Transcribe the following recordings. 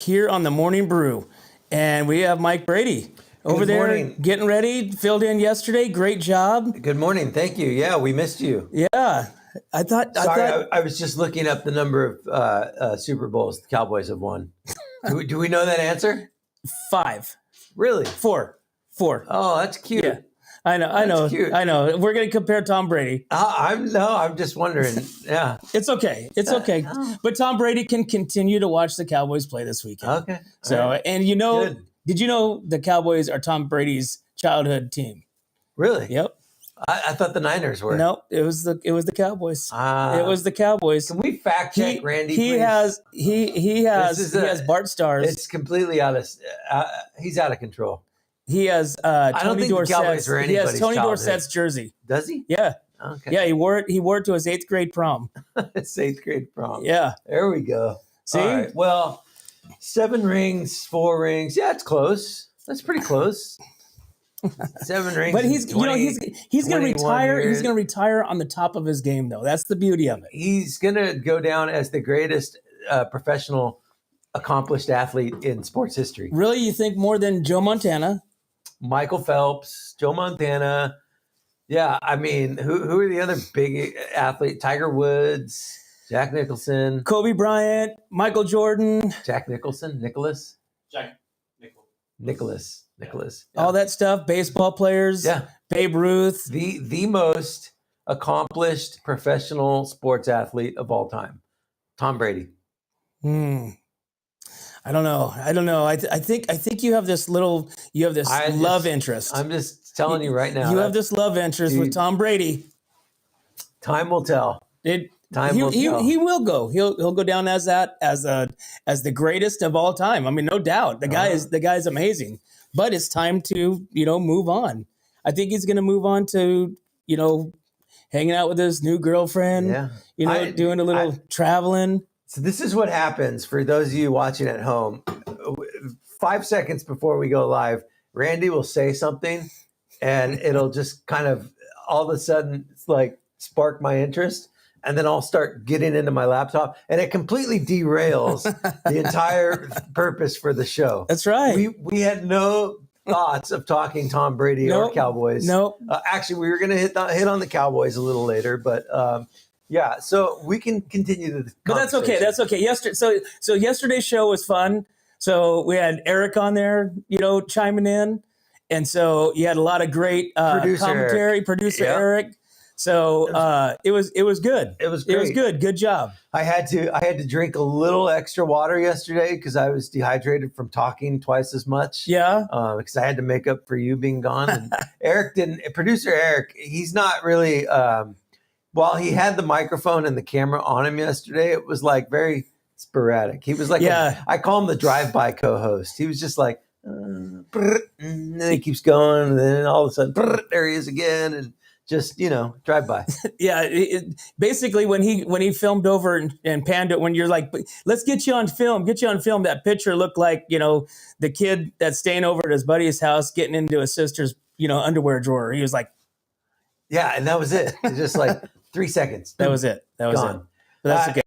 here on the Morning Brew, and we have Mike Brady over Good there morning. getting ready. Filled in yesterday. Great job. Good morning. Thank you. Yeah, we missed you. Yeah, I thought. Sorry, I was just looking up the number of Super Bowls the Cowboys have won. Do we know that answer? 5, Really? 4. Oh, that's cute. Yeah, I know. cute. I know. We're gonna compare Tom Brady. I'm just wondering. Yeah. It's okay. It's okay. But Tom Brady can continue to watch the Cowboys play this weekend. Okay. So, All right. and Good. did you know the Cowboys are Tom Brady's childhood team? Really? Yep. I thought the Niners were. No, it was the Cowboys. It was the Cowboys. Can we fact check Randy? He please? has Bart Starrs. It's completely out of. He's out of control. He has don't Tony think the Cowboys Dorsett's. were He has anybody's Tony childhood. Dorsett's jersey. Does he? Yeah, Okay. yeah. He wore it to his 8th grade prom. It's 8th grade prom. Yeah. There we go. See? All right. Well, 7 rings, 4 rings. Yeah, it's close. That's pretty close. 7 rings. But he's 20, he's going to 21 retire. years. He's going to retire on the top of his game, though. That's the beauty of it. He's going to go down as the greatest professional accomplished athlete in sports history. Really, you think more than Joe Montana? Michael Phelps, Joe Montana. Yeah, I mean, who are the other big athletes? Tiger Woods, Jack Nicholson. Kobe Bryant, Michael Jordan, Jack Nicholson? Nicholas? Jack Nicholas. all that stuff. Baseball players. Yeah. Babe Ruth. The most accomplished professional sports athlete of all time, Tom Brady. I don't know. I think you have this love interest. I'm just telling you right now. You have this love interest with Tom Brady. Time will tell. He will go. He'll go down as the greatest of all time. I mean, no doubt. The guy is amazing. But it's time to move on. I think he's going to move on to hanging out with his new girlfriend. Yeah. Doing a little traveling. So this is what happens for those of you watching at home. 5 seconds before we go live, Randy will say something, and it'll just kind of all of a sudden spark my interest. And then I'll start getting into my laptop, and it completely derails the entire purpose for the show. That's right. We had no thoughts of talking Tom Brady or Cowboys. Nope. Actually, we were going to hit on the Cowboys a little later, but yeah. So we can continue the. But that's okay. That's okay. So yesterday's show was fun. So we had Eric on there, chiming in, and so you had a lot of great commentary. Producer Eric. So it was good. It was great. It was good. Good job. I had to drink a little extra water yesterday because I was dehydrated from talking twice as much. Yeah. Because I had to make up for you being gone. And Eric didn't. Producer Eric, he's not really. While he had the microphone and the camera on him yesterday, it was very sporadic. He was I call him the drive-by co-host. He was just like, and then he keeps going, and then all of a sudden, there he is again, and just drive by. Yeah, basically when he filmed over and panned it, when you're like, let's get you on film. That picture looked like the kid that's staying over at his buddy's house getting into his sister's underwear drawer. He was like, yeah, and that was it. It was just 3 seconds. That was it. That was Gone. it. But that's okay.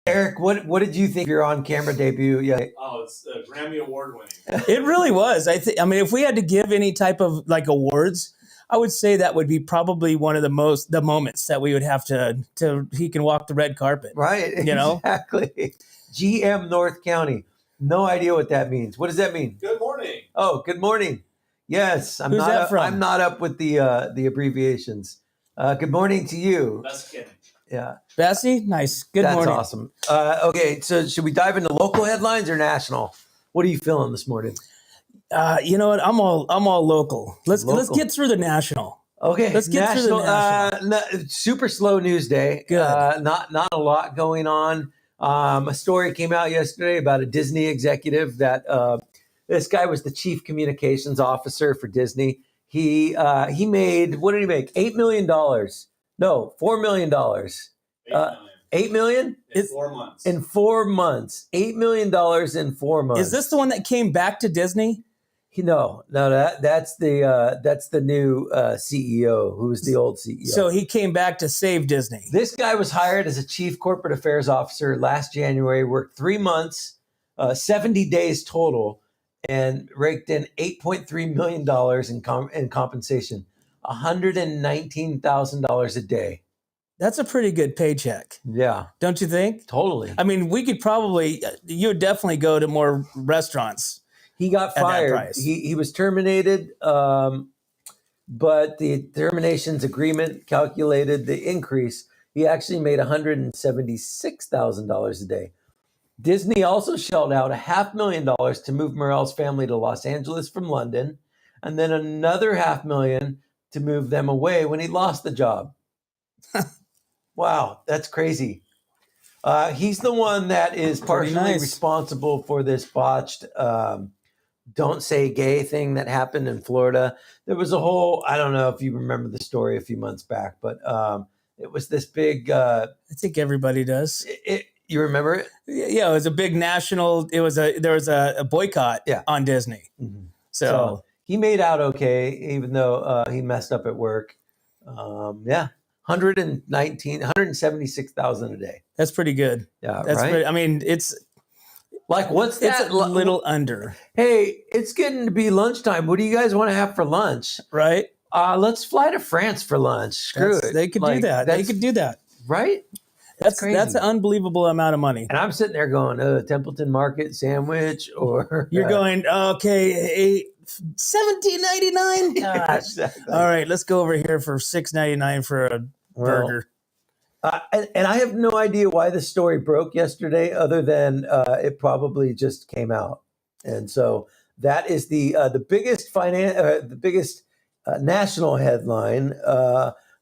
Eric, what did you think of your on-camera debut? Yeah. Oh, it's Grammy Award winning. It really was. I mean, if we had to give any type of awards, I would say that would be probably one of the moments that we would have to he can walk the red carpet. Right. Exactly. GM North County. No idea what that means. What does that mean? Good morning. Oh, good morning. Yes, I'm Who's not. that from? I'm not up with the abbreviations. Good morning to you. That's kidding. Yeah, Bessie, nice. Good that's morning. awesome. Okay, so should we dive into local headlines or national? What are you feeling this morning? You know what? I'm all local. Let's get through the national. Okay, let's get through the national. Super slow news day. Good. Not a lot going on. A story came out yesterday about a Disney executive that this guy was the chief communications officer for Disney. He made, what did he make? $8 million. No, $4 million. $8 million in 4 months. In 4 months. $8 million in 4 months. Is this the one that came back to Disney? No, that's the new CEO, who was the old CEO. So he came back to save Disney. This guy was hired as a chief corporate affairs officer last January, worked 3 months, 70 days total, and raked in $8.3 million in compensation, $119,000 a day. That's a pretty good paycheck. Yeah, Don't you think? totally. I mean, we could probably, you would definitely go to more restaurants. He got at that fired. price. He was terminated, but the terminations agreement calculated the increase. He actually made $176,000 a day. Disney also shelled out $500,000 to move Morel's family to Los Angeles from London, and then another $500,000 to move them away when he lost the job. Wow, that's crazy. He's the one that is partially responsible for this botched "Don't Say Gay" thing that happened in Florida. There was a whole, I don't know if you remember the story a few months back, but it was this big. I think everybody does. You remember it? Yeah, it was a big national. There was a boycott on Disney. Mm-hmm. So he made out okay, even though he messed up at work. $176,000 a day. That's pretty good. Yeah, that's right. Pretty, I mean, it's like, what's that? It's a little under. Hey, it's getting to be lunchtime. What do you guys want to have for lunch? Right. Let's fly to France for lunch. Screw it. They could do that. They could do that. Right. That's an unbelievable amount of money. And I'm sitting there going, Templeton Market sandwich, or you're going, okay, $17.99. Gosh. Exactly. All right, let's go over here for $6.99 for a burger. And I have no idea why this story broke yesterday, other than it probably just came out. And so that is the biggest national headline.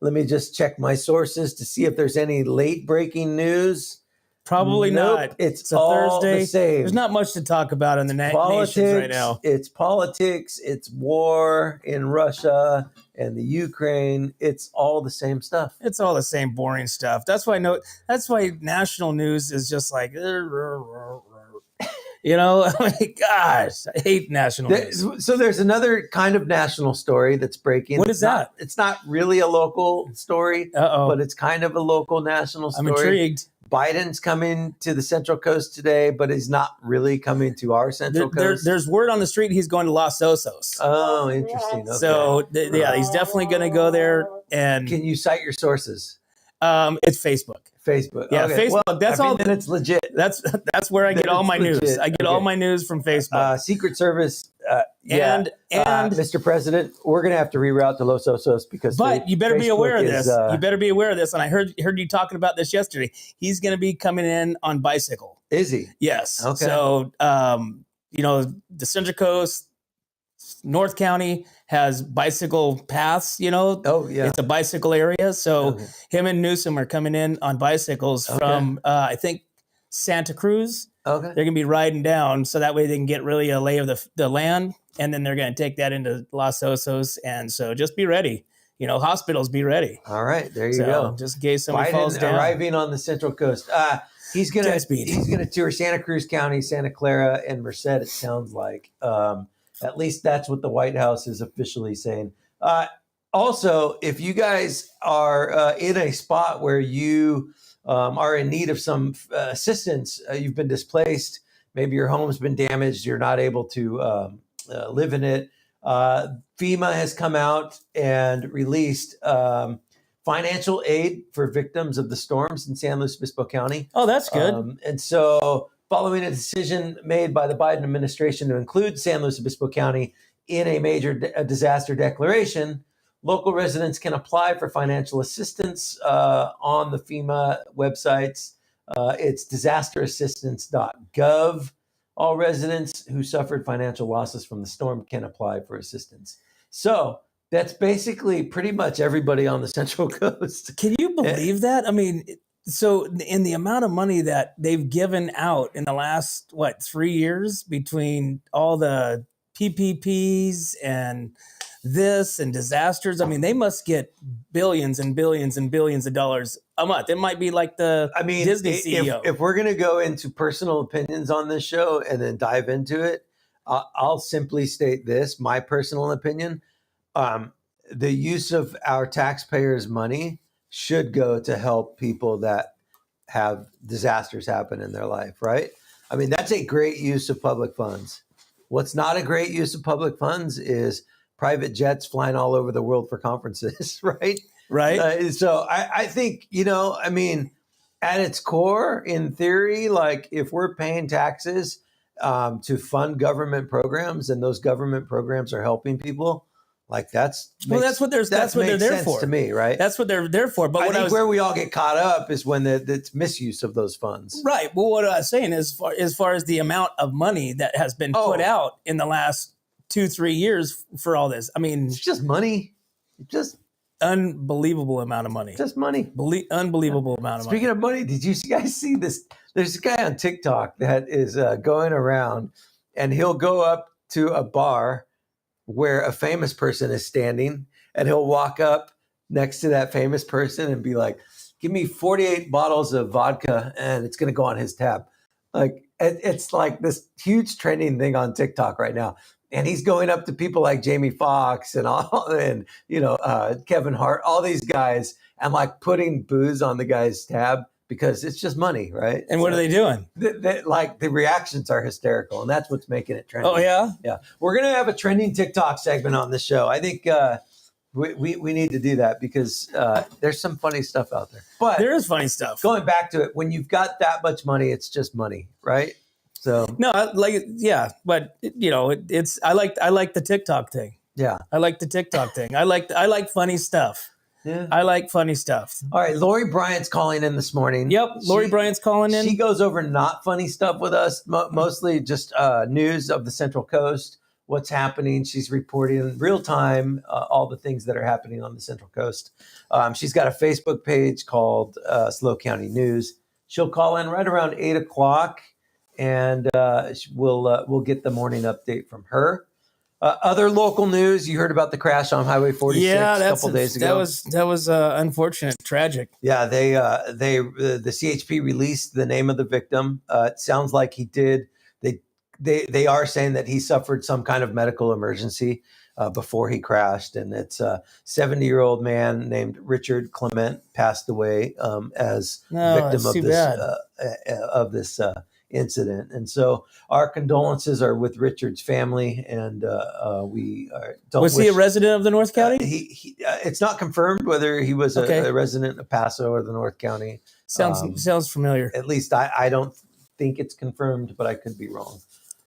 Let me just check my sources to see if there's any late breaking news. Probably not. It's a all Thursday. The same. There's not much to talk about in the nations right now. It's politics. It's war in Russia and the Ukraine. It's all the same stuff. It's all the same boring stuff. That's why national news is just like, you know, gosh, I hate national news. So there's another kind of national story that's breaking. What is that? It's not really a local story, but it's kind of a local national story. I'm intrigued. Biden's coming to the Central Coast today, but he's not really coming to our Central Coast. There's word on the street he's going to Los Osos. Oh, interesting. Okay. So, he's definitely going to go there. And can you cite your sources? It's Facebook. Yeah, okay. Facebook. Well, that's all. Then it's legit. That's where I get all my news. I get all my news from Facebook. Secret Service. And Mr. President, we're going to have to reroute to Los Osos because. But you better be aware of this. You better be aware of this. And I heard you talking about this yesterday. He's going to be coming in on bicycle. Is he? Yes. Okay. So, the Central Coast, North County has bicycle paths, Oh, yeah. It's a bicycle area. So him and Newsom are coming in on bicycles from, I think, Santa Cruz. Okay. They're going to be riding down so that way they can get really a lay of the land. And then they're going to take that into Los Osos. And so just be ready. Hospitals, be ready. All right. There you go. Just in case somebody Biden falls down. Arriving on the Central Coast. He's going to tour Santa Cruz County, Santa Clara, and Merced, it sounds like. At least that's what the White House is officially saying. Also, if you guys are in a spot where you are in need of some assistance, you've been displaced, maybe your home's been damaged, you're not able to live in it, FEMA has come out and released financial aid for victims of the storms in San Luis Obispo County. Oh, that's good. And so following a decision made by the Biden administration to include San Luis Obispo County in a major disaster declaration, local residents can apply for financial assistance on the FEMA websites. It's disasterassistance.gov. All residents who suffered financial losses from the storm can apply for assistance. So that's basically pretty much everybody on the Central Coast. Can you believe that? I mean, so in the amount of money that they've given out in the last, 3 years between all the PPPs and this and disasters, I mean, they must get billions and billions and billions of dollars a month. It might be like the Disney CEO. If we're going to go into personal opinions on this show and then dive into it, I'll simply state this, my personal opinion. The use of our taxpayers' money should go to help people that have disasters happen in their life, right? I mean, that's a great use of public funds. What's not a great use of public funds is private jets flying all over the world for conferences, right? Right. So I think, I mean, at its core, in theory, like if we're paying taxes to fund government programs and those government programs are helping people, like that's what they're there for to me, right? That's what they're there for. But I think where we all get caught up is when it's misuse of those funds. Right. Well, what I was saying is, as far as the amount of money that has been put out in the last 2-3 years for all this, I mean, it's just money. It's just unbelievable amount of money. Just money. Unbelievable amount of money. Speaking of money, did you guys see this? There's a guy on TikTok that is going around, and he'll go up to a bar where a famous person is standing, and he'll walk up next to that famous person and be like, give me 48 bottles of vodka, and it's going to go on his tab. Like, it's like this huge trending thing on TikTok right now. And he's going up to people like Jamie Foxx and Kevin Hart, all these guys, and like putting booze on the guy's tab because it's just money, right? And what are they doing? Like the reactions are hysterical, and that's what's making it trending. Oh yeah, yeah. We're gonna have a trending TikTok segment on the show. I think we need to do that because there's some funny stuff out there. But there is funny stuff. Going back to it, when you've got that much money, it's just money, right? So no, but it's I like the TikTok thing. Yeah, I like the TikTok thing. I like funny stuff. Yeah, I like funny stuff. All right, Lori Bryant's calling in this morning. Yep, Lori Bryant's calling in. She goes over not funny stuff with us, mostly just news of the Central Coast, what's happening. She's reporting in real time all the things that are happening on the Central Coast. She's got a Facebook page called SLO County News. She'll call in right around 8 o'clock. And we'll get the morning update from her. Other local news, you heard about the crash on Highway 46 a couple days ago. That was unfortunate, tragic. Yeah, the CHP released the name of the victim. It sounds like he did. They are saying that he suffered some kind of medical emergency before he crashed, and it's a 70-year-old man named Richard Clement passed away as victim of this incident. And so our condolences are with Richard's family, and we don't. Was he a resident of the North County? It's not confirmed whether he was a resident of Paso or the North County. Sounds familiar. At least I don't think it's confirmed, but I could be wrong.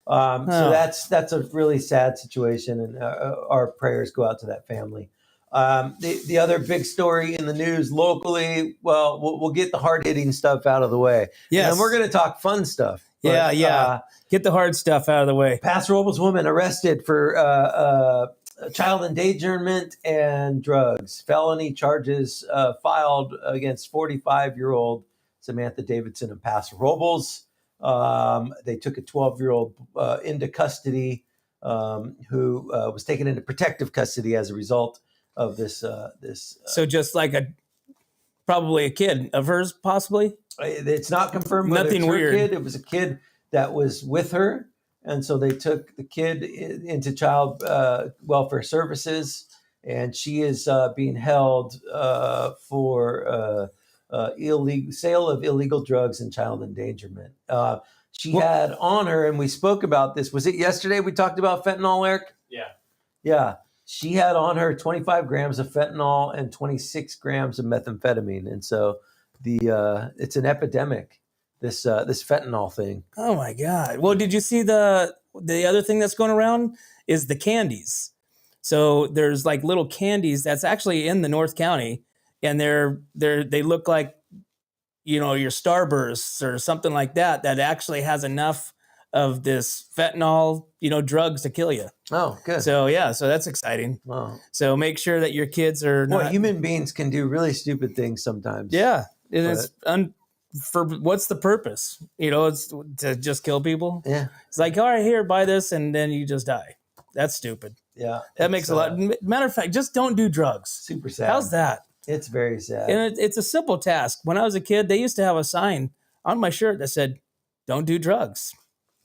So that's a really sad situation, and our prayers go out to that family. The other big story in the news locally, we'll get the hard-hitting stuff out of the way. Yes. And we're going to talk fun stuff. Yeah. Get the hard stuff out of the way. Paso Robles woman arrested for child endangerment and drugs. Felony charges filed against 45-year-old Samantha Davidson in Paso Robles. They took a 12-year-old into custody who was taken into protective custody as a result of this. So just like probably a kid of hers, possibly? It's not confirmed. Nothing weird. Kid. It was a kid that was with her. And so they took the kid into child welfare services, and she is being held for illegal sale of illegal drugs and child endangerment. She had on her, and we spoke about this. Was it yesterday we talked about fentanyl, Eric? Yeah. Yeah. She had on her 25 grams of fentanyl and 26 grams of methamphetamine. And so it's an epidemic, this fentanyl thing. Oh my God. Well, did you see the other thing that's going around is the candies. So there's like little candies that's actually in the North County, and they look like, your Starbursts or something like that actually has enough of this fentanyl, drugs to kill you. Oh, good. So so that's exciting. Wow. So make sure that your kids are not. Well, human beings can do really stupid things sometimes. Yeah. For what's the purpose? It's to just kill people. Yeah. It's like, all right, here, buy this, and then you just die. That's stupid. Yeah. That makes a lot. Matter of fact, just don't do drugs. Super sad. How's that? It's very sad. And it's a simple task. When I was a kid, they used to have a sign on my shirt that said, "Don't do drugs."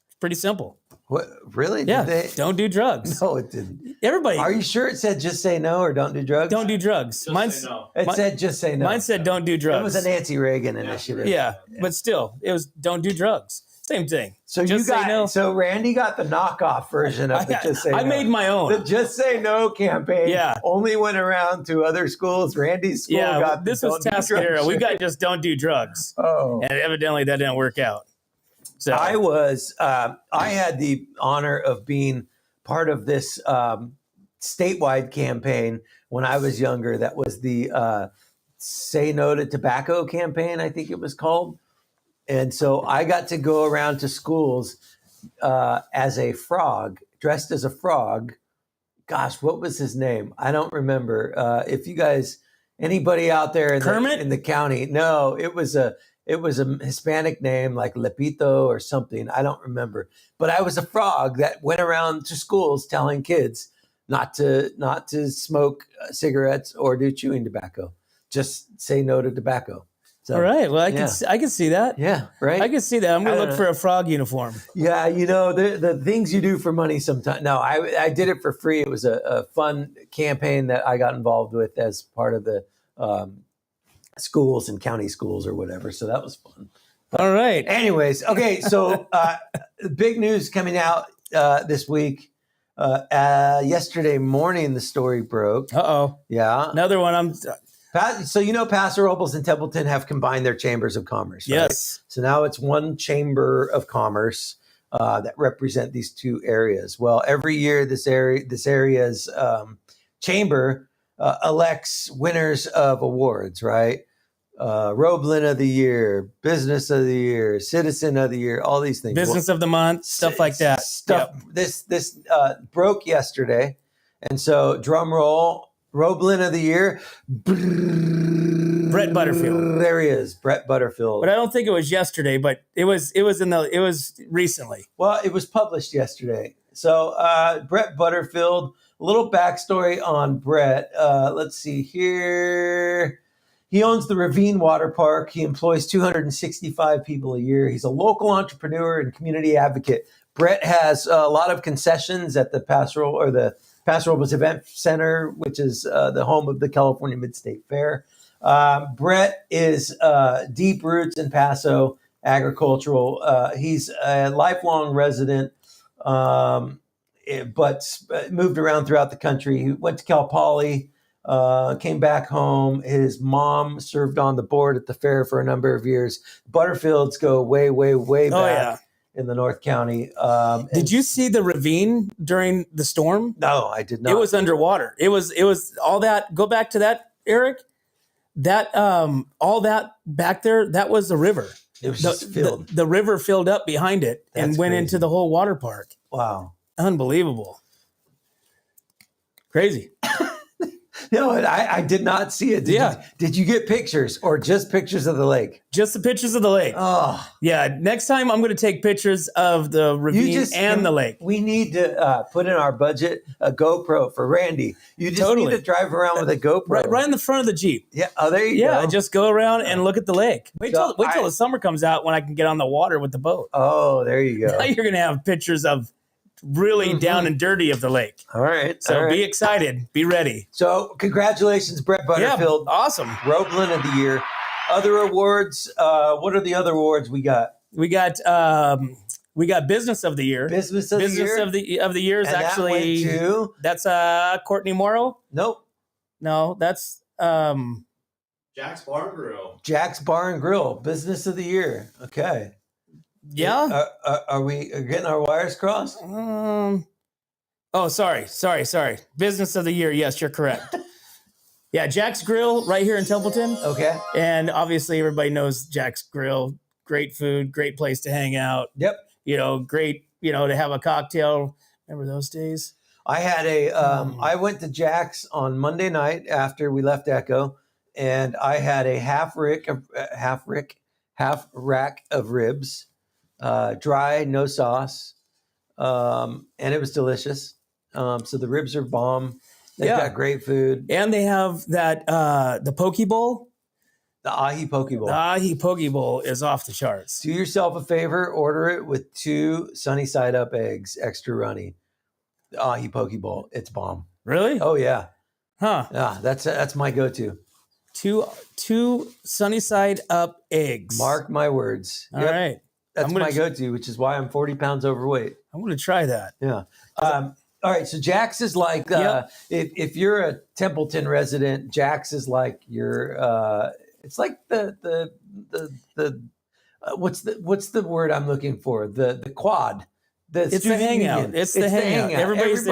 It's pretty simple. What? Really? Yeah. Don't do drugs. No, it didn't. Everybody. Are you sure it said just say no or don't do drugs? Don't do drugs. It said just say no. Mine said don't do drugs. It was a Nancy Reagan initiative. Yeah, but still, it was don't do drugs. Same thing. So Just you got say no. so Randy got the knockoff version of the Just Say No. I made my own. The Just Say No campaign. Yeah. Only went around to other schools. Randy's school got this was Don't Do task Drugs era. We shirt. got just don't do drugs. Oh. And evidently that didn't work out. So I had the honor of being part of this statewide campaign when I was younger. That was the Say No to Tobacco campaign, I think it was called. And so I got to go around to schools as a frog, dressed as a frog. Gosh, what was his name? I don't remember. If you guys, anybody out there in the county, no, it was a Hispanic name like Lepito or something. I don't remember. But I was a frog that went around to schools telling kids not to smoke cigarettes or do chewing tobacco. Just say no to tobacco. So, all right. Well, I can see that. Yeah, right. I can see that. I'm going to look for a frog uniform. Yeah, the things you do for money sometimes. No, I did it for free. It was a fun campaign that I got involved with as part of the schools and county schools or whatever. So that was fun. All right. Anyways, okay. So big news coming out this week. Yesterday morning, the story broke. Uh-oh. Yeah. Another one. So Paso Robles and Templeton have combined their chambers of commerce, right? Yes. So now it's one chamber of commerce that represent these two areas. Well, every year this area's chamber elects winners of awards, right? Roblin of the Year, Business of the Year, Citizen of the Year, all these things. Business of the Month, stuff like that. Stuff. Yep. This broke yesterday, and so drum roll. Roblin of the Year, Brett Butterfield. There he is, Brett Butterfield. But I don't think it was yesterday, but it was recently. Well, it was published yesterday. So Brett Butterfield, a little backstory on Brett. Let's see here. He owns the Ravine Water Park. He employs 265 people a year. He's a local entrepreneur and community advocate. Brett has a lot of concessions at the Paso Robles Event Center, which is the home of the California Mid-State Fair. Brett is deep roots in Paso, agricultural. He's a lifelong resident, but moved around throughout the country. He went to Cal Poly, came back home. His mom served on the board at the fair for a number of years. Butterfields go way, way, way back. Yeah. In the North County. Did you see the ravine during the storm? No, I did not. It was underwater. It was all that. Go back to that, Eric. That all that back there, that was the river. It was just filled. The river filled up behind it and went into the whole water park. Wow. Unbelievable. Crazy. No, I did not see it. Did you get pictures or just pictures of the lake? Just the pictures of the lake. Oh. Yeah. Next time I'm going to take pictures of the ravine and the lake. We need to put in our budget a GoPro for Randy. You just need to drive around with a GoPro. Right in the front of the Jeep. Yeah. Oh, there you go. Yeah, just go around and look at the lake. Wait till the summer comes out when I can get on the water with the boat. Oh, there you go. Now you're going to have pictures of really down and dirty of the lake. All right. So be excited. Be ready. So congratulations, Brett Butterfield. Yeah, awesome. Roblin of the Year. Other awards. What are the other awards we got? We got Business of the Year. Business of the Year is and actually that went to? That's Courtney Morrow. Nope. No, that's Jack's Bar and Grill. Jack's Bar and Grill. Business of the Year. Okay. Yeah. Are we getting our wires crossed? Oh, sorry. Business of the Year. Yes, you're correct. Yeah, Jack's Grill right here in Templeton. Okay. And obviously everybody knows Jack's Grill. Great food, great place to hang out. Yep. Great, to have a cocktail. Remember those days? I had I went to Jack's on Monday night after we left Echo, and I had a half rack of ribs. Dry, no sauce, and it was delicious. So the ribs are bomb. They've got great food, and they have that the poke bowl. The ahi poke bowl. The ahi poke bowl is off the charts. Do yourself a favor, order it with 2 sunny side up eggs, extra runny. The ahi poke bowl, it's bomb. Really? Oh yeah. Huh? Yeah, that's my go-to. 2 sunny side up eggs. Mark my words. All right. That's my go-to, which is why I'm 40 pounds overweight. I'm going to try that. Yeah. All right. So Jack's is like, if you're a Templeton resident, Jack's is like your, it's like the what's the word I'm looking for? The quad. It's the hangout. Union. It's the hangout. Everybody's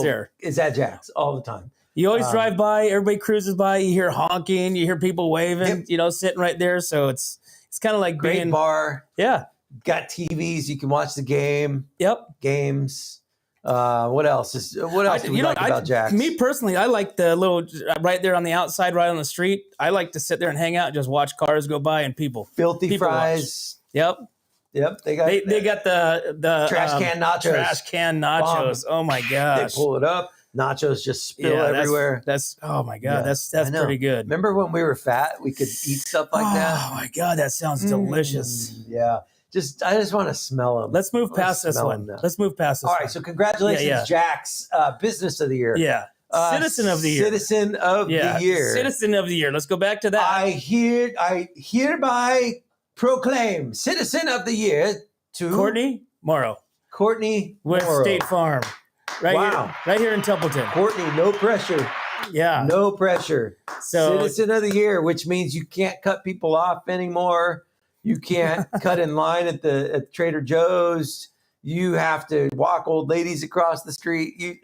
there. Is at Jack's all the time. You always drive by. Everybody cruises by. You hear honking. You hear people waving. Sitting right there. So it's kind of like great being bar. Yeah. Got TVs. You can watch the game. Yep. Games. What else do we like about Jack's? Me personally, I like the little right there on the outside, right on the street. I like to sit there and hang out and just watch cars go by and people. Filthy fries. Watch. Yep. They got the trash can nachos. Trash can nachos. Oh my gosh. They pull it up. Nachos just spill everywhere. That's oh my god. That's pretty good. Remember when we were fat, we could eat stuff like that? Oh my god, that sounds delicious. Yeah. I just want to smell them. Let's move past this one. All right. So congratulations, Jack's Business of the Year. Yeah. Citizen of the Year. Citizen of the Year. Citizen of the Year. Let's go back to that. I hereby proclaim Citizen of the Year to Courtney Morrow. With Morrow. State Farm. Right here in Templeton. Courtney, no pressure. Yeah. No pressure. So Citizen of the Year, which means you can't cut people off anymore. You can't cut in line at Trader Joe's. You have to walk old ladies across the street.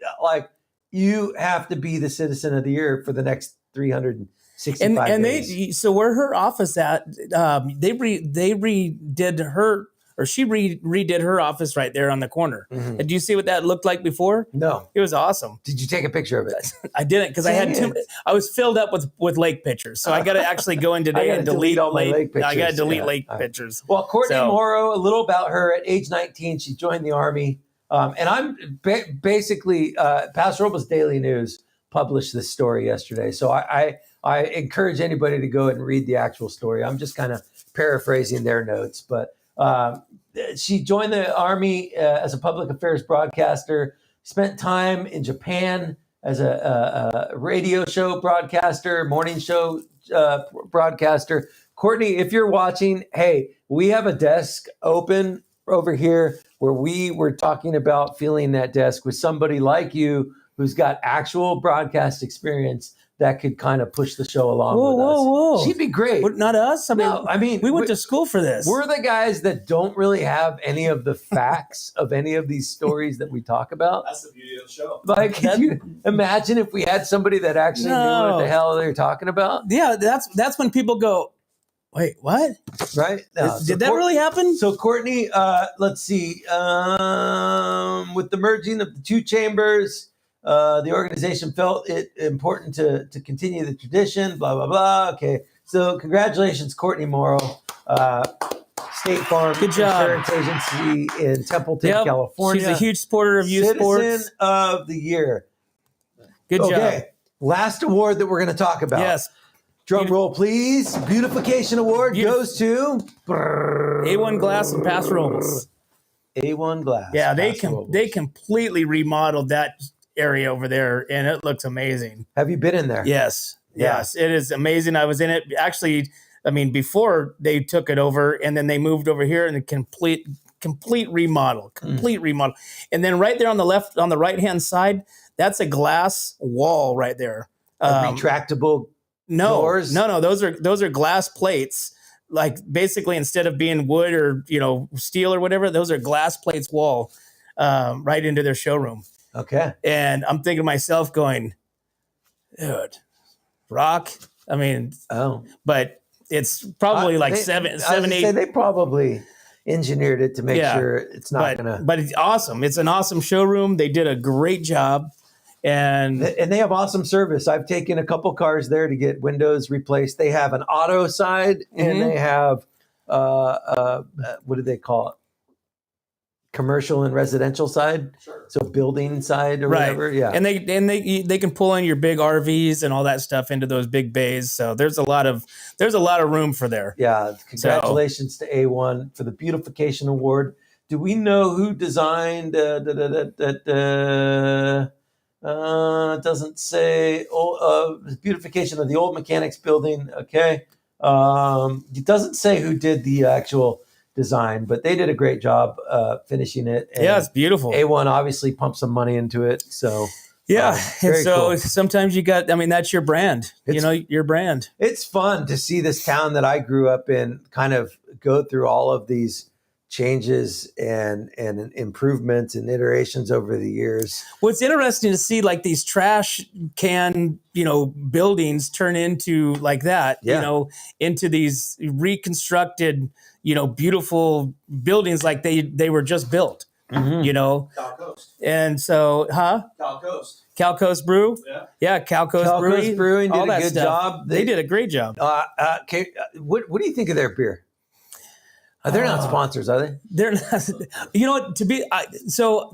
You have to be the Citizen of the Year for the next 365 days. So where her office at? They redid her. Or she redid her office right there on the corner. Mm-hmm. Did you see what that looked like before? No. It was awesome. Did you take a picture of it? I didn't because I had I was filled up with lake pictures. So I got to actually go in today and delete all my lake pictures. I got to delete lake pictures. Well, Courtney Morrow, a little about her. At age 19, she joined the Army. And I'm basically, Paso Robles Daily News published this story yesterday. So I encourage anybody to go and read the actual story. I'm just kind of paraphrasing their notes, but she joined the Army as a public affairs broadcaster, spent time in Japan as a radio show broadcaster, morning show broadcaster. Courtney, if you're watching, hey, we have a desk open over here where we were talking about filling that desk with somebody like you who's got actual broadcast experience that could kind of push the show along with us. Whoa. She'd be great. Not us. I mean, we went to school for this. We're the guys that don't really have any of the facts of any of these stories that we talk about. That's the beauty of the show. Like, could you imagine if we had somebody that actually knew what the hell they're talking about? Yeah, that's when people go, wait, what? Right? Did that really happen? So, Courtney, let's see. With the merging of the two chambers, the organization felt it important to continue the tradition, blah, blah, blah. Okay. So congratulations, Courtney Morrow, State Farm Insurance Agency in Templeton, California. She's a huge supporter of youth sports. Citizen of the Year. Good job. Okay. Last award that we're going to talk about. Yes. Drum roll, please. Beautification Award goes to A1 Glass and Paso Robles. A1 Glass. Yeah, they completely remodeled that area over there, and it looks amazing. Have you been in there? Yes, it is amazing. I was in it actually. I mean, before they took it over, and then they moved over here, and a complete remodel, remodel. And then right there on the right hand side, that's a glass wall right there. Retractable doors? No. Those are glass plates. Like basically, instead of being wood or steel or whatever, those are glass plates wall right into their showroom. Okay. And I'm thinking to myself going, dude, rock. I mean, but it's probably like seven, eight. They probably engineered it to make sure it's not going to. But it's awesome. It's an awesome showroom. They did a great job. And they have awesome service. I've taken a couple cars there to get windows replaced. They have an auto side and they have, what do they call it? Commercial and residential side, so building side or whatever, and they can pull in your big RVs and all that stuff into those big bays. So there's a lot of room for there. Yeah, congratulations to A1 for the Beautification Award. Do we know who designed? Doesn't say. Beautification of the old mechanics building. Okay, it doesn't say who did the actual design, but they did a great job finishing it. And Yeah, it's beautiful. A1 obviously pumped some money into it. So yeah. And so cool. sometimes that's your brand, your brand. It's fun to see this town that I grew up in kind of go through all of these changes and improvements and iterations over the years. Well, it's interesting to see like these trash can, buildings turn into like that, into these reconstructed, beautiful buildings like they were just built, Cal Coast. And so, Cal Coast Brew. Yeah. Cal Coast Brewing did a good job. They did a great job. What do you think of their beer? They're not sponsors, are they? They're not.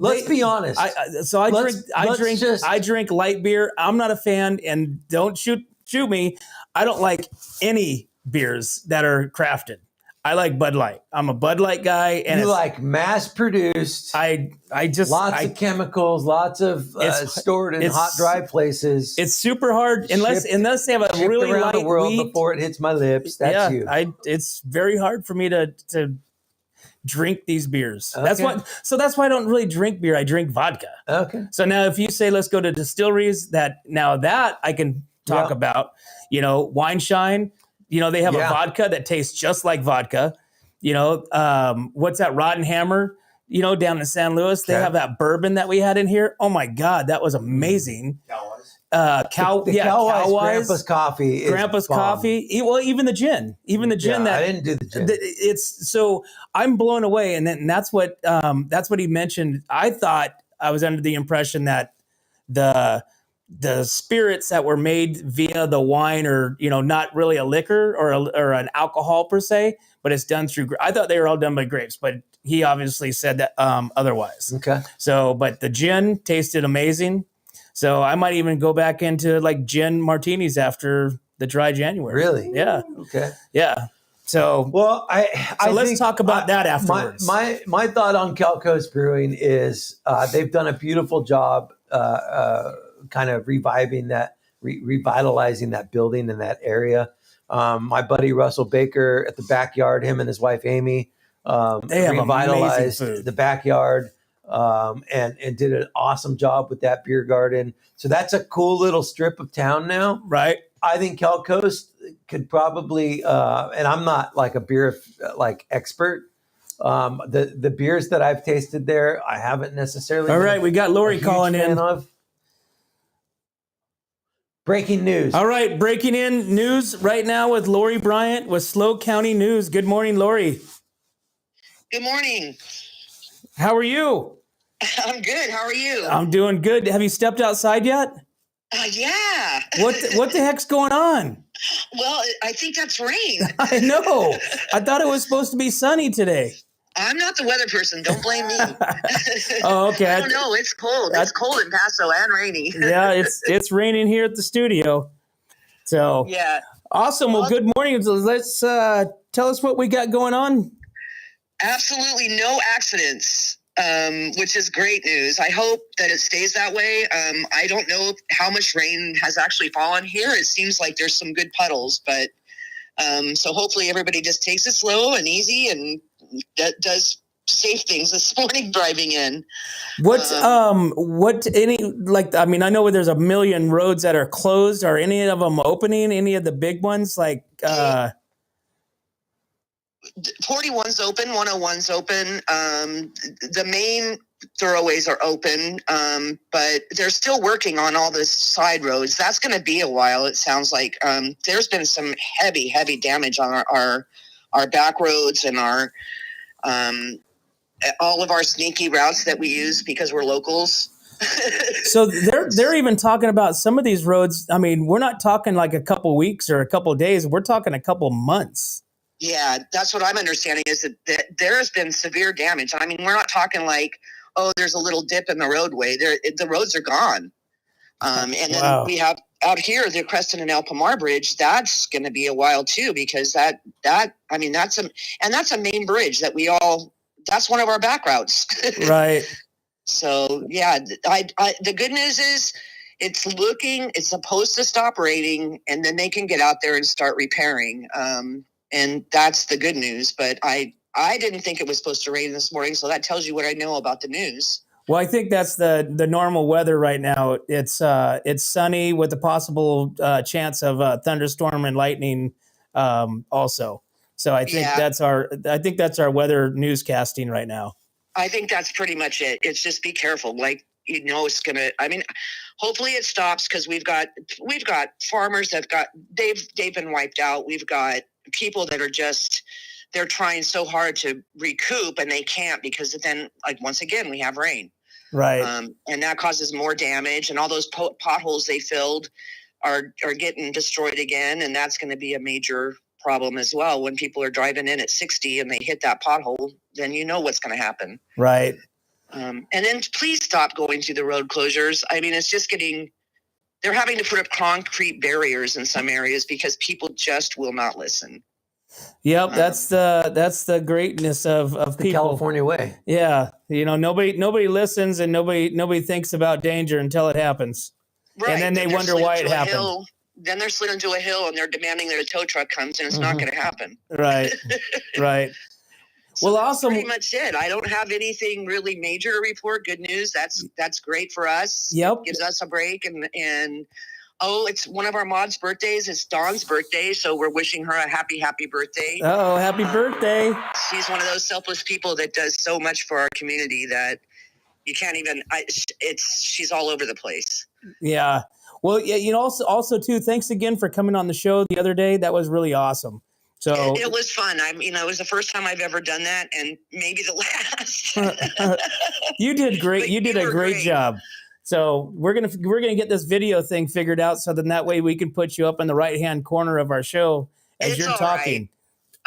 Let's be honest. I drink light beer. I'm not a fan, and don't shoot me. I don't like any beers that are crafted. I like Bud Light. I'm a Bud Light guy, and you like mass produced. Lots of chemicals, lots of stored in hot, dry places. It's super hard unless they have a really around light the world wheat. before it hits my lips. That's you. It's very hard for me to drink these beers. Okay. That's why I don't really drink beer. I drink vodka. Okay. So now if you say let's go to distilleries, that I can talk about. Wine Shine. They have a vodka that tastes just like vodka. What's that? Rotten Hammer, down in San Luis. They have that bourbon that we had in here. Oh my God, that was amazing. Cowwise Grandpa's coffee. Grandpa's coffee. Even the gin. I didn't do the gin. It's so I'm blown away, and that's what he mentioned. I thought I was under the impression that the spirits that were made via the wine are, not really a liquor or an alcohol per se, but it's done through. I thought they were all done by grapes, but he obviously said that otherwise. Okay. So, but the gin tasted amazing. So I might even go back into like gin martinis after the dry January. Really? Yeah. Okay. Yeah. So let's talk about that afterwards. My thought on Cal Coast Brewing is they've done a beautiful job kind of revitalizing that building in that area. My buddy Russell Baker at the backyard, him and his wife Amy, they revitalized the backyard and did an awesome job with that beer garden. So that's a cool little strip of town now. Right. I think Cal Coast could probably, and I'm not like a beer expert. The beers that I've tasted there, I haven't necessarily. All right, we got Lori calling in. Breaking news. All right, breaking in news right now with Lori Bryant with Slow County News. Good morning, Lori. Good morning. How are you? I'm good. How are you? I'm doing good. Have you stepped outside yet? Yeah. What the heck's going on? Well, I think that's rain. I know. I thought it was supposed to be sunny today. I'm not the weather person. Don't blame me. Oh, okay. I don't know. It's cold. It's cold in Paso and rainy. Yeah, it's raining here at the studio. So yeah. Awesome. Well, good morning. Let's tell us what we got going on. Absolutely no accidents, which is great news. I hope that it stays that way. I don't know how much rain has actually fallen here. It seems like there's some good puddles, but so hopefully everybody just takes it slow and easy and does safe things this morning driving in. I know there's a million roads that are closed. Are any of them opening? Any of the big ones 41's open, 101's open. The main thoroughways are open, but they're still working on all the side roads. That's going to be a while. It sounds like there's been some heavy damage on our back roads and our all of our sneaky routes that we use because we're locals. So they're even talking about some of these roads. I mean, we're not talking like a couple weeks or a couple days. We're talking a couple months. Yeah, that's what I'm understanding is that there has been severe damage. I mean, we're not talking like, oh, there's a little dip in the roadway. The roads are gone. And then we have out here, the Creston and El Pomar Bridge. That's going to be a while too, because that's a main bridge that that's one of our back routes. Right. So yeah, the good news is it's supposed to stop raining and then they can get out there and start repairing. And that's the good news. But I I didn't think it was supposed to rain this morning, so that tells you what I know about the news. Well, I think that's the normal weather right now. It's sunny with a possible chance of thunderstorm and lightning also. So I think that's our weather newscasting right now. I think that's pretty much it. It's just be careful. Like, it's gonna. I mean, hopefully it stops, because we've got farmers they've been wiped out. We've got people that are they're trying so hard to recoup, and they can't, because then, like, once again, we have rain. Right. And that causes more damage, and all those potholes they filled are getting destroyed again, and that's going to be a major problem as well. When people are driving in at 60 and they hit that pothole, then you know what's going to happen. Right. And then please stop going through the road closures. I mean, it's just they're having to put up concrete barriers in some areas because people just will not listen. Yep, that's the greatness of the people. California way. Yeah, nobody listens, and nobody thinks about danger until it happens, right? And then they wonder why it happened. Then they're slid into a hill, and they're demanding that a tow truck comes, and it's not going to happen. Right, right. So well, that's pretty much it. I don't have anything really major to report. Good news. That's great for us. Yep, it gives us a break, and. Oh, it's one of our mods' birthdays. It's Dawn's birthday, so we're wishing her a happy birthday. Oh, happy birthday. She's one of those selfless people that does so much for our community that you can't even, she's all over the place. Yeah. Well, yeah, also too, thanks again for coming on the show the other day. That was really awesome. So it was fun. I mean, it was the first time I've ever done that, and maybe the last. You did great. You did a great job. So we're gonna get this video thing figured out, so then that way we can put you up in the right-hand corner of our show as you're talking.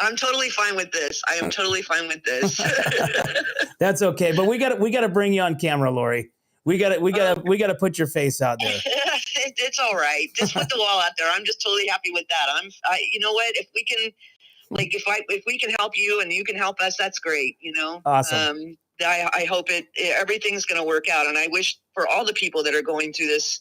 Right. I'm totally fine with this. I am totally fine with this. That's okay, but we got to bring you on camera, Lori. We got to put your face out there. It's all right. Just put the wall out there. I'm just totally happy with that. You know what? If we can, if we can help you and you can help us, that's great. Awesome. I hope everything's going to work out. And I wish for all the people that are going through this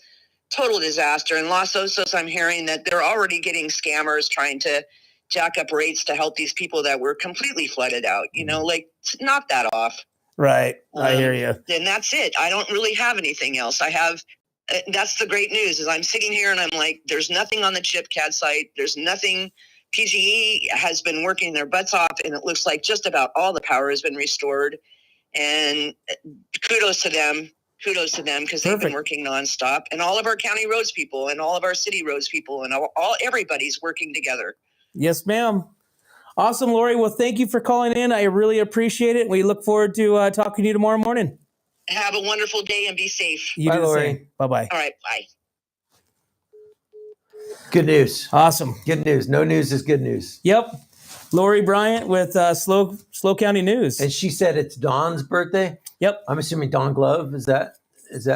total disaster. In Los Osos, I'm hearing that they're already getting scammers trying to jack up rates to help these people that were completely flooded out. Knock that off. Right. I hear you. And that's it. I don't really have anything else. That's the great news, is I'm sitting here and I'm like, there's nothing on the ChipCAD site. There's nothing. PGE has been working their butts off, and it looks like just about all the power has been restored. And kudos to them, because they've been working nonstop, and all of our county roads people and all of our city roads people and everybody's working together. Yes, ma'am. Awesome, Lori. Well, thank you for calling in. I really appreciate it. We look forward to talking to you tomorrow morning. Have a wonderful day and be safe. You do the same. Bye-bye. All right. Bye. Good news. Awesome. Good news. No news is good news. Yep. Lori Bryant with Slow County News. And she said it's Dawn's birthday? Yep. I'm assuming Dawn Glove. Is that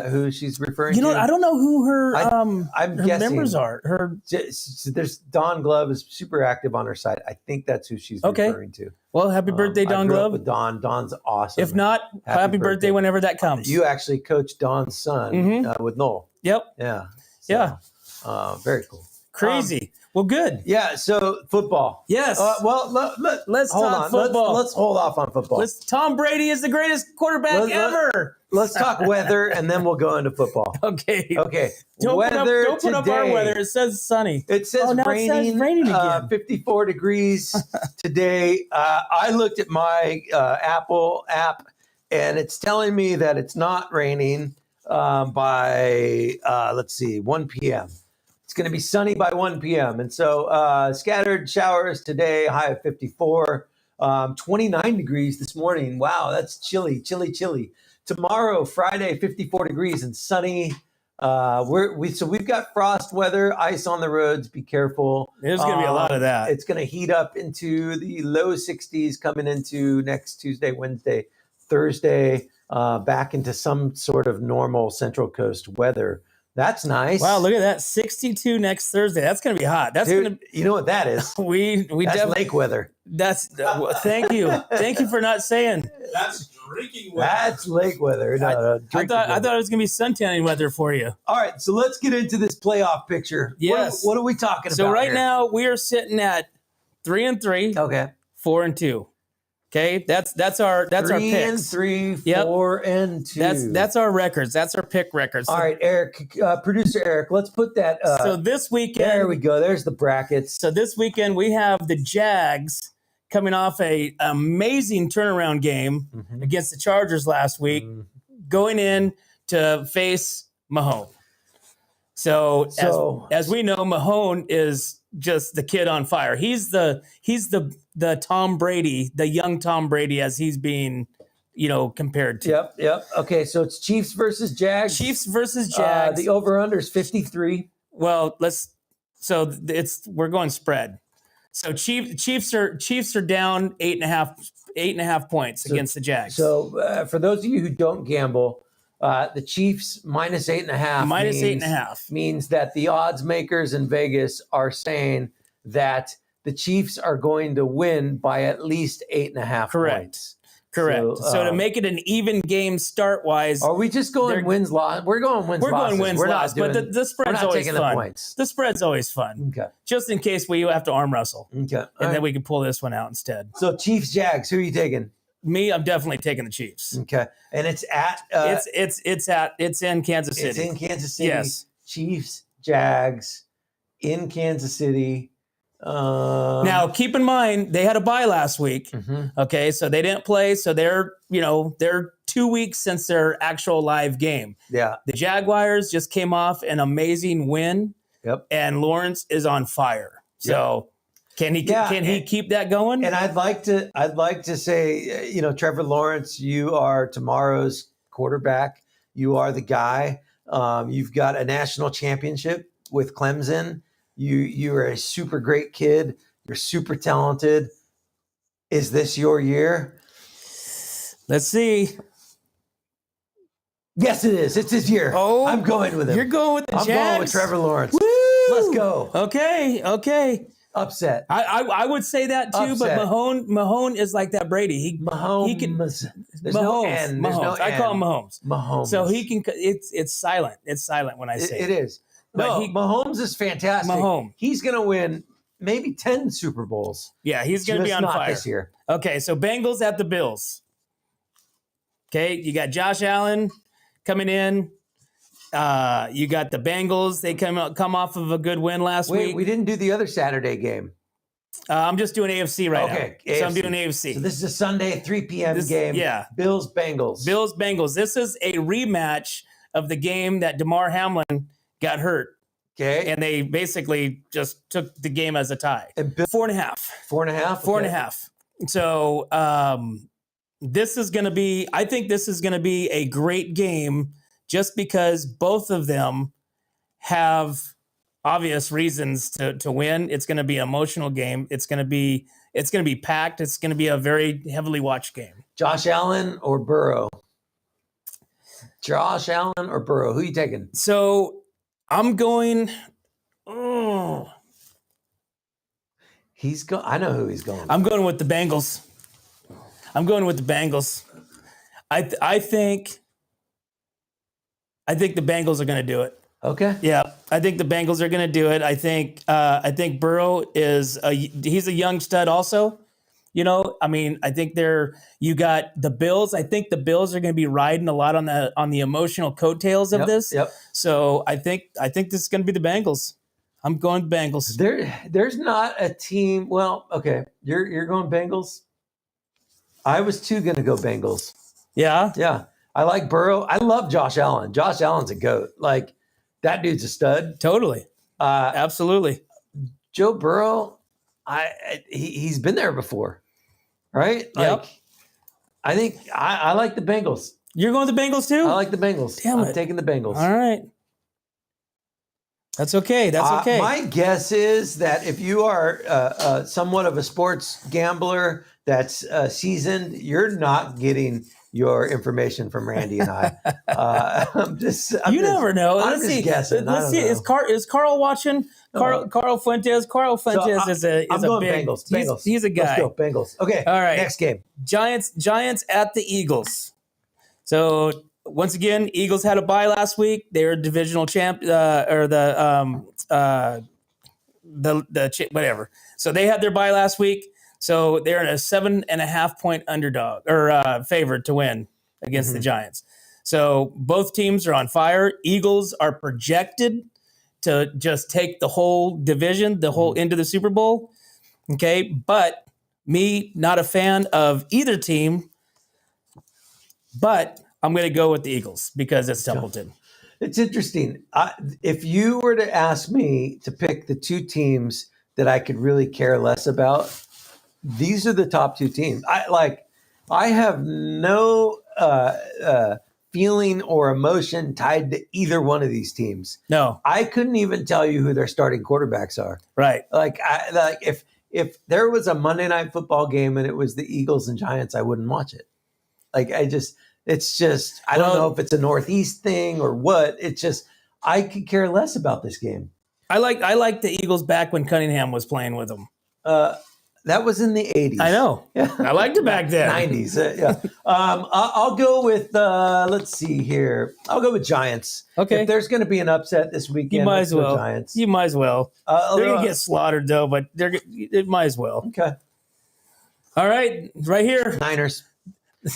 who she's referring to? I don't know who her I'm her guessing members are. There's Dawn Glove is super active on her site. I think that's who she's referring to. Well, happy birthday, Dawn Glove. With Dawn. Dawn's awesome. If not, happy birthday whenever that comes. You actually coached Dawn's son with Noel. Yep. Yeah. So, yeah. Very cool. Crazy. Well, good. Yeah. So football. Yes. Let's talk football. Let's hold off on football. Tom Brady is the greatest quarterback ever. Let's talk weather, and then we'll go into football. Okay. Don't put up our weather. It says sunny. It says raining. It says raining again. 54 degrees today. I looked at my Apple app, and it's telling me that it's not raining by 1 p.m. It's going to be sunny by 1 p.m. And so scattered showers today, high of 54, 29 degrees this morning. Wow, that's chilly. Tomorrow, Friday, 54 degrees and sunny. We've got frost weather, ice on the roads. Be careful. There's going to be a lot of that. It's going to heat up into the low 60s coming into next Tuesday, Wednesday, Thursday, back into some sort of normal Central Coast weather. That's nice. Wow, look at that. 62 next Thursday. That's going to be hot. That's going to. You know what that is? That's lake weather. That's thank you. Thank you for not saying. That's drinking weather. That's lake weather. No, I thought it was going to be suntanning weather for you. All right, so let's get into this playoff picture. Yes. What are we talking about? So right here? now we are sitting at 3-3. Okay. 4-2. Okay, that's our picks. 3-3, 4-2. That's our records. That's our pick records. All right, Eric, producer Eric, let's put that. So this weekend, there we go. There's the brackets. So this weekend we have the Jags coming off a amazing turnaround game against the Chargers last week, going in to face Mahone. So as we know, Mahone is just the kid on fire. He's the Tom Brady, the young Tom Brady, as he's being, compared to. Yep. Okay, so it's Chiefs versus Jags. Chiefs versus Jags. The over/under is 53. Well, we're going spread. So Chiefs are down 8.5 points against the Jags. So for those of you who don't gamble, the Chiefs minus 8.5 means that the odds makers in Vegas are saying that the Chiefs are going to win by at least 8.5 points. Correct. So to make it an even game start wise, are we just going wins loss? We're going wins. We're losses. going wins loss, but the spread's always fun. The spread's always fun. Okay. Just in case we have to arm wrestle. Okay. And then we can pull this one out instead. So Chiefs Jags, who are you taking? Me, I'm definitely taking the Chiefs. Okay. And it's at it's in Kansas City. It's in Kansas City. Yes. Chiefs Jags in Kansas City. Now, keep in mind they had a bye last week. Okay, so they didn't play. So they're 2 weeks since their actual live game. Yeah, the Jaguars just came off an amazing win. Yep, and Lawrence is on fire. So can he keep that going? And I'd like to say, Trevor Lawrence, you are tomorrow's quarterback. You are the guy. You've got a national championship with Clemson. You are a super great kid. You're super talented. Is this your year? Let's see. Yes, it is. It's his year. Oh, I'm going with him. You're going with the Jags? I'm going with Trevor Lawrence. Woo! Let's go. Okay. Upset. I would say that too, Upset. But Mahone is like that Brady. Mahomes. There's no N. There's no N. I call him Mahomes. Mahomes. So he can. It's silent. It's silent when I say it is. But Mahomes is fantastic. Mahomes. He's going to win maybe 10 Super Bowls. Yeah, he's going to be on fire this year. Okay, so Bengals at the Bills. Okay, you got Josh Allen coming in. You got the Bengals. They come off of a good win last week. We didn't do the other Saturday game. I'm just doing AFC right now. AFC. So I'm doing AFC. So this is a Sunday 3 p.m. game. Yeah. Bills-Bengals. Bills-Bengals. This is a rematch of the game that DeMar Hamlin got hurt. Okay. And they basically just took the game as a tie. 4.5. 4.5? 4.5. So this is going to be, I think this is going to be a great game just because both of them have obvious reasons to win. It's going to be an emotional game. It's going to be packed. It's going to be a very heavily watched game. Josh Allen or Burrow? Josh Allen or Burrow? Who are you taking? So I'm going. Oh, I know who he's going. I'm going with the Bengals. I think the Bengals are going to do it. Okay. Yeah, I think the Bengals are going to do it. I think Burrow he's a young stud also. I think you got the Bills. I think the Bills are going to be riding a lot on the emotional coattails of this. Yep. So I think this is going to be the Bengals. I'm going Bengals. There's not a team. Well, okay, you're going Bengals. I was too going to go Bengals. Yeah. Yeah. I like Burrow. I love Josh Allen. Josh Allen's a goat. Like that dude's a stud. Totally. Absolutely. Joe Burrow, he's been there before. Right? Yep. I think I like the Bengals. You're going with the Bengals too? I like the Bengals. I'm taking the Bengals. All right. That's okay. Okay. My guess is that if you are somewhat of a sports gambler that's seasoned, you're not getting your information from Randy and I. You never know. I'm just guessing. Let's see. Is Carl watching? Carl Fuentes. Carl Fuentes is a big Bengals. He's a guy. Let's go Bengals. Okay. All right. Next game. Giants at the Eagles. So once again, Eagles had a bye last week. They were divisional champ whatever. So they had their bye last week. So they're in a 7.5 point underdog or favorite to win against the Giants. So both teams are on fire. Eagles are projected to just take the whole division, the whole into the Super Bowl. Okay, but me, not a fan of either team, but I'm going to go with the Eagles because it's Templeton. It's interesting. If you were to ask me to pick the two teams that I could really care less about, these are the top two teams. I have no feeling or emotion tied to either one of these teams. No, I couldn't even tell you who their starting quarterbacks are. Right. If there was a Monday Night Football game and it was the Eagles and Giants, I wouldn't watch it. I don't know if it's a Northeast thing or what. It's just I could care less about this game. I like the Eagles back when Cunningham was playing with them. That was in the 80s. I know. Yeah. I liked it back then. 90s. Yeah. I'll go with, let's see here. I'll go with Giants. Okay. If there's going to be an upset this weekend, You might as well. Giants. You might as well. They're going to get slaughtered, though, but it might as well. Okay. All right. Right here. Niners.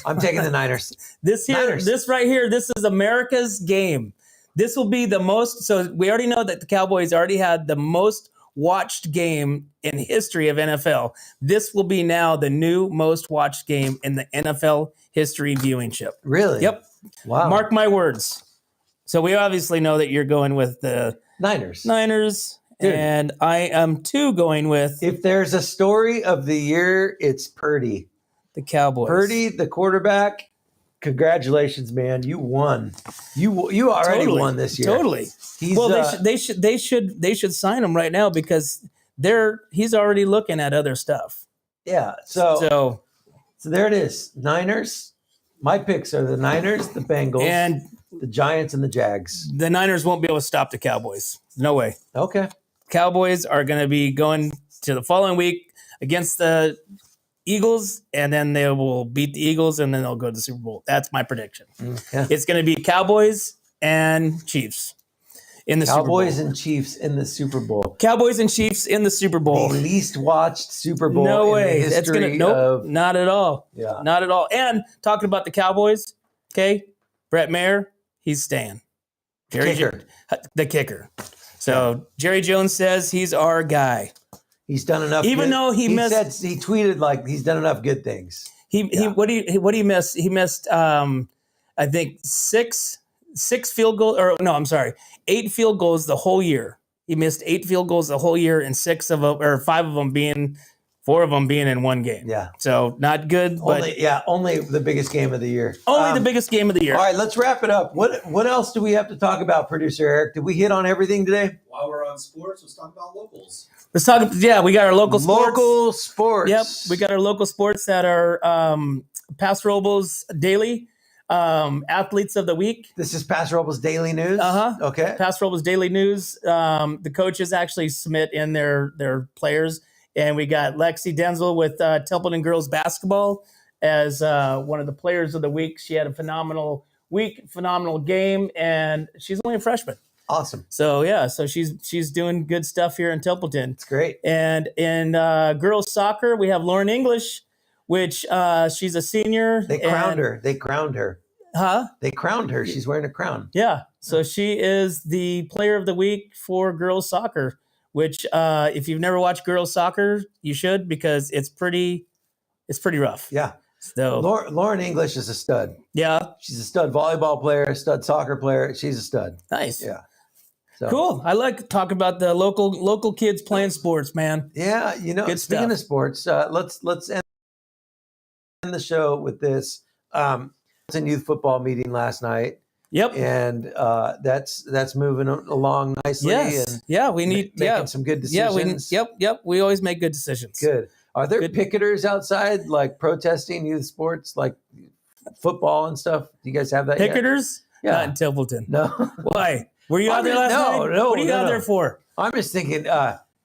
I'm taking the Niners. This right here, this is America's game. This will be the most. So we already know that the Cowboys already had the most watched game in history of NFL. This will be now the new most watched game in the NFL history viewingship. Really? Yep. Wow. Mark my words. So we obviously know that you're going with the Niners. Dude. And I am too going with. If there's a story of the year, it's Purdy. The Cowboys. Purdy, the quarterback. Congratulations, man! You won. You already won this year. Totally. They should sign him right now because he's already looking at other stuff. Yeah. So there it is. Niners. My picks are the Niners, the Bengals, and the Giants, and the Jags. The Niners won't be able to stop the Cowboys. No way. Okay. Cowboys are going to be going to the following week against the Eagles, and then they will beat the Eagles, and then they'll go to the Super Bowl. That's my prediction. Okay. It's going to be Cowboys and Chiefs in the Super Bowl. Cowboys and Chiefs in the Super Bowl. Cowboys and Chiefs in the Super Bowl. The least watched Super Bowl no way. in the history not at all. Yeah. Not at all. And talking about the Cowboys, okay, Brett Mayer, he's staying. The kicker. So Jerry Jones says he's our guy. He's done enough. Even though he missed, he tweeted like he's done enough good things. What do you miss? He missed I think 8 field goals the whole year. He missed 8 field goals the whole year, and 4 of them being in one game. Yeah. So not good, but only the biggest game of the year. The biggest game of the year. All right, let's wrap it up. What else do we have to talk about, producer Eric? Did we hit on everything today? While we're on sports, let's talk about locals. Let's talk. Yeah, we got our local sports. Local sports. Yep, we got our local sports that are Paso Robles Daily Athletes of the Week. This is Paso Robles Daily News. Okay. Paso Robles Daily News. The coaches actually submit in their players, and we got Lexi Denzel with Templeton girls basketball as one of the players of the week. She had a phenomenal week, phenomenal game, and she's only a freshman. Awesome. So she's doing good stuff here in Templeton. It's great. And in girls soccer, we have Lauren English, which she's a senior. They crowned her. Huh? They crowned her. She's wearing a crown. Yeah. So she is the player of the week for girls soccer, which if you've never watched girls soccer, you should, because it's pretty rough. Yeah. So Lauren English is a stud. Yeah. She's a stud volleyball player, a stud soccer player. She's a stud. Nice. Yeah. So. Cool. I like to talk about the local kids playing sports, man. Yeah, good speaking stuff. Of sports, let's end the show with this. It's a youth football meeting last night. Yep. And that's moving along nicely. Yes. And we need making some good decisions. Yep. We always make good decisions. Good. Are there picketers outside, like protesting youth sports, like football and stuff? Do you guys have that? Picketers? Yet? Yeah. Not in Templeton. No. Why? Were you out there last night? No. What are you out there for? I'm just thinking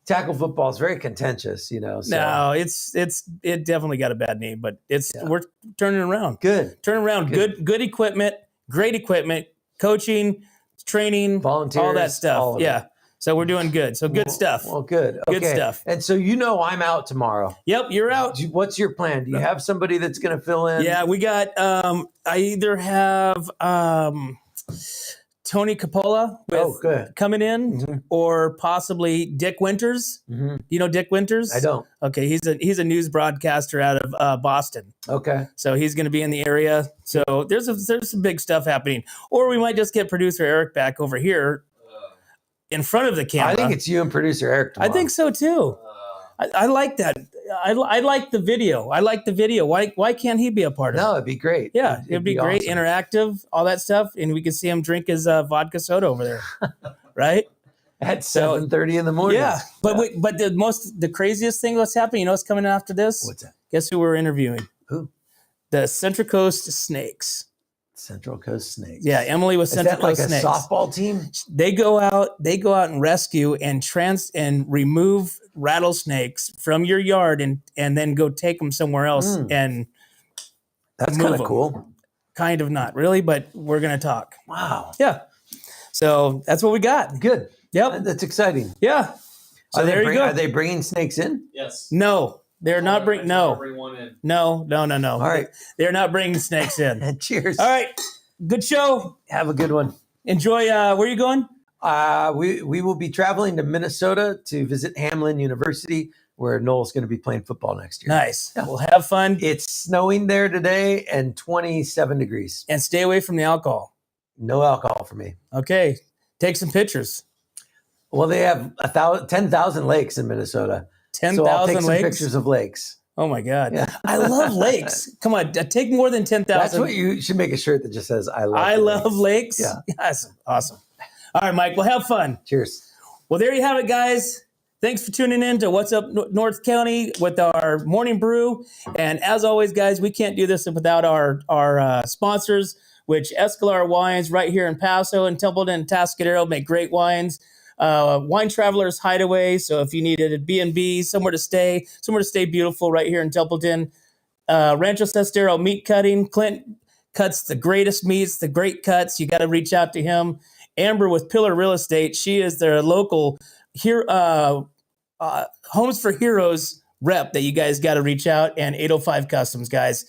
tackle football is very contentious, So. No, it definitely got a bad name, but we're turning around. Good. Turning around. Good equipment, great equipment, coaching, training, volunteers, all that stuff. all of it. So we're doing good. So good stuff. Well, good. Okay. Good stuff. And so I'm out tomorrow. Yep, you're out. What's your plan? Do you have somebody that's going to fill in? Yeah, we got. I either have Tony Coppola coming in, or possibly Dick Winters. Mm-hmm. You know Dick Winters? I don't. Okay, he's a news broadcaster out of Boston. Okay, so he's going to be in the area. So there's some big stuff happening. Or we might just get producer Eric back over here in front of the camera. I think it's you and producer Eric tomorrow. I think so too. I like that. I like the video. Why can't he be a part of it? No, it'd be great. Yeah, it'd be great, awesome. Interactive, all that stuff, and we could see him drink his vodka soda over there, right? At 7:30 in the morning. Yeah, but the craziest thing that's happening, you know what's coming after this? What's that? Guess who we're interviewing? Who? The Central Coast Snakes. Central Coast Snakes. Yeah, Emily with Central Coast Snakes. Is that like a softball team? They go out and rescue and remove rattlesnakes from your yard and then go take them somewhere else and that's kind of cool. Kind of not really, but we're going to talk. Wow. Yeah. So that's what we got. Good. Yep. That's exciting. Yeah. So there you go. Are they bringing snakes in? Yes. No. They're not bringing. No. Bring one in. No. All right. They're not bringing snakes in. Cheers. All right. Good show. Have a good one. Enjoy. Where are you going? We will be traveling to Minnesota to visit Hamline University, where Noel's going to be playing football next year. Nice. Yeah. We'll have fun. It's snowing there today and 27 degrees. And stay away from the alcohol. No alcohol for me. Okay. Take some pictures. Well, they have 10,000 lakes in Minnesota. 10,000 so I'll take some lakes? pictures of lakes. Oh my God. Yeah. I love lakes. Come on. Take more than 10,000. That's what you should make a shirt that just says, I love lakes. Yeah. Yes. Awesome. All right, Mike. Well, have fun. Cheers. Well, there you have it, guys. Thanks for tuning in to What's Up North County with our morning brew. And as always, guys, we can't do this without our sponsors, which Escalar Wines right here in Paso and Templeton and Tascadero make great wines. Wine Travelers Hideaway. So if you needed a B&B, somewhere to stay beautiful right here in Templeton. Rancho Sestero Meat Cutting. Clint cuts the greatest meats, the great cuts. You got to reach out to him. Amber with Pillar Real Estate. She is their local Homes for Heroes rep that you guys got to reach out, and 805 Customs, guys.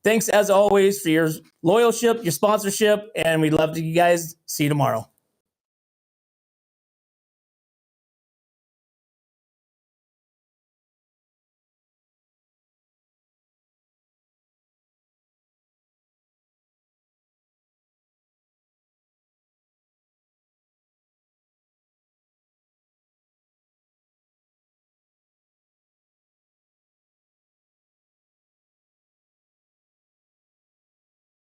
Thanks as always for your loyalship, your sponsorship, and we love you guys. See you tomorrow.